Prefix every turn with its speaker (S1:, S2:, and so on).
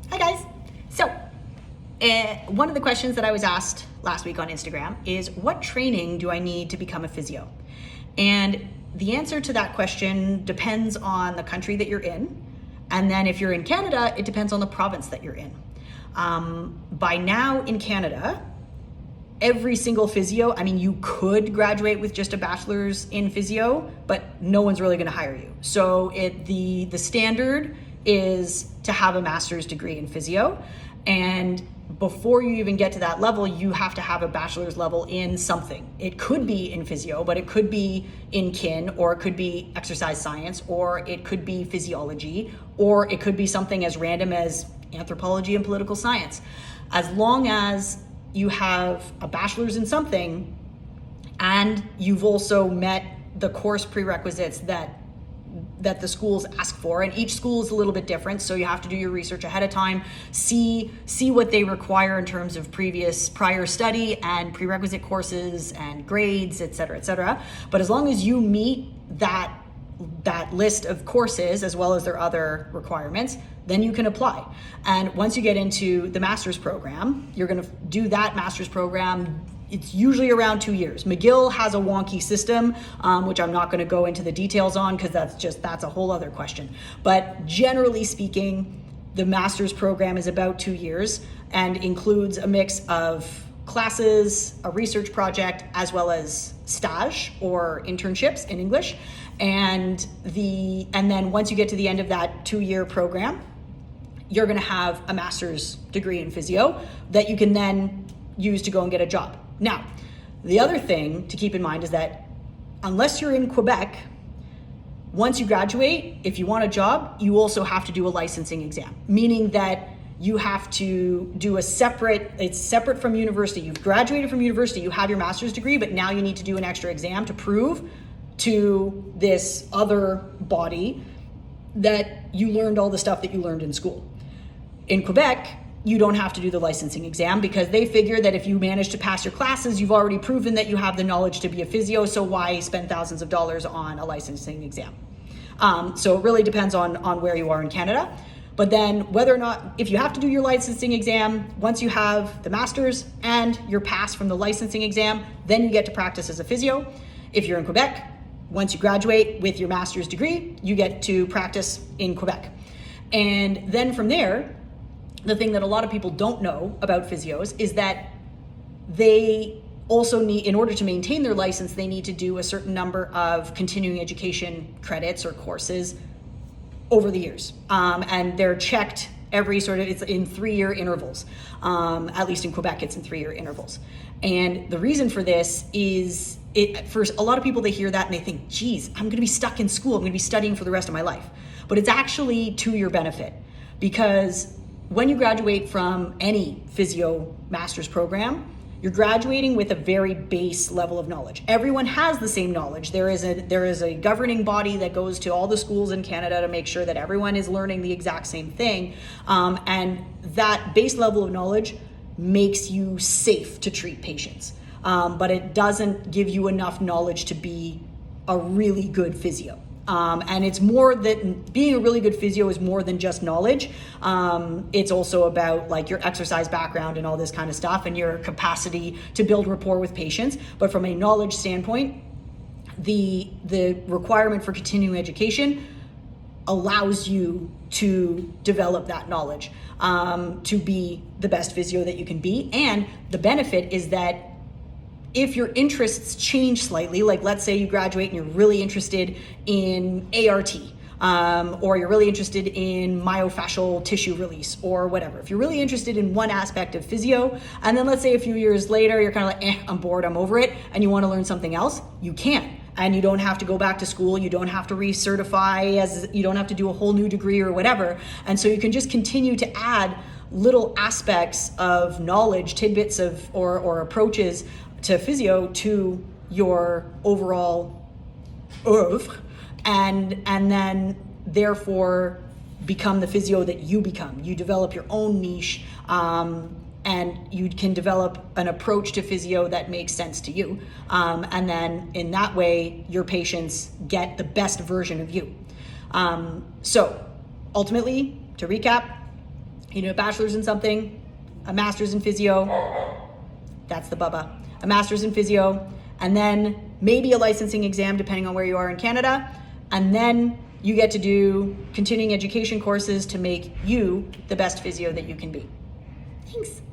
S1: Hi guys. So, one of the questions that I was asked last week on Instagram is, what training do I need to become a physio? And the answer to that question depends on the country that you're in. And then if you're in Canada, it depends on the province that you're in. By now in Canada, every single physio, you could graduate with just a bachelor's in physio, but no one's really going to hire you. So the standard is to have a master's degree in physio. And before you even get to that level, you have to have a bachelor's level in something. It could be in physio, but it could be in kin, or it could be exercise science, or it could be physiology, or it could be something as random as anthropology and political science. As long as you have a bachelor's in something and you've also met the course prerequisites that the schools ask for, and each school is a little bit different, so you have to do your research ahead of time, see what they require in terms of prior study and prerequisite courses and grades, etc. But as long as you meet that list of courses as well as their other requirements, then you can apply. And once you get into the master's program, you're going to do that master's program. It's usually around 2 years. McGill has a wonky system, which I'm not going to go into the details on because that's a whole other question. But generally speaking, the master's program is about 2 years and includes a mix of classes, a research project, as well as stage or internships in English. And then once you get to the end of that 2-year program, you're going to have a master's degree in physio that you can then use to go and get a job. Now, the other thing to keep in mind is that unless you're in Quebec, once you graduate, if you want a job, you also have to do a licensing exam, meaning that you have to do it's separate from university. You've graduated from university, you have your master's degree, but now you need to do an extra exam to prove to this other body that you learned all the stuff that you learned in school. In Quebec, you don't have to do the licensing exam because they figure that if you manage to pass your classes, you've already proven that you have the knowledge to be a physio, so why spend thousands of dollars on a licensing exam? So it really depends on where you are in Canada. But then whether or not, if you have to do your licensing exam, once you have the master's and you're passed from the licensing exam, then you get to practice as a physio. If you're in Quebec, once you graduate with your master's degree, you get to practice in Quebec. And then from there, the thing that a lot of people don't know about physios is that they also need, in order to maintain their license, they need to do a certain number of continuing education credits or courses over the years. And they're checked it's in 3-year intervals. At least in Quebec, it's in 3-year intervals. And the reason for this is, for a lot of people, they hear that and they think, geez, I'm gonna be stuck in school. I'm gonna be studying for the rest of my life. But it's actually to your benefit, because when you graduate from any physio master's program, you're graduating with a very base level of knowledge. Everyone has the same knowledge. There is a governing body that goes to all the schools in Canada to make sure that everyone is learning the exact same thing. And that base level of knowledge makes you safe to treat patients. But it doesn't give you enough knowledge to be a really good physio. And it's more that being a really good physio is more than just knowledge. It's also about like your exercise background and all this kind of stuff and your capacity to build rapport with patients. But from a knowledge standpoint, the requirement for continuing education allows you to develop that knowledge to be the best physio that you can be. And the benefit is that if your interests change slightly, like let's say you graduate and you're really interested in ART, or you're really interested in myofascial tissue release or whatever. If you're really interested in one aspect of physio, and then let's say a few years later, you're kind of like, I'm bored, I'm over it, and you want to learn something else, you can. And you don't have to go back to school, you don't have to recertify, you don't have to do a whole new degree or whatever. And so you can just continue to add little aspects of knowledge, tidbits of or approaches to physio to your overall oeuvre, and then therefore become the physio that you become. You develop your own niche, and you can develop an approach to physio that makes sense to you. And then in that way, your patients get the best version of you. So ultimately, to recap, You do a bachelor's in something, a master's in physio, that's the bubba, a master's in physio, and then maybe a licensing exam depending on where you are in Canada, and then you get to do continuing education courses to make you the best physio that you can be. Thanks.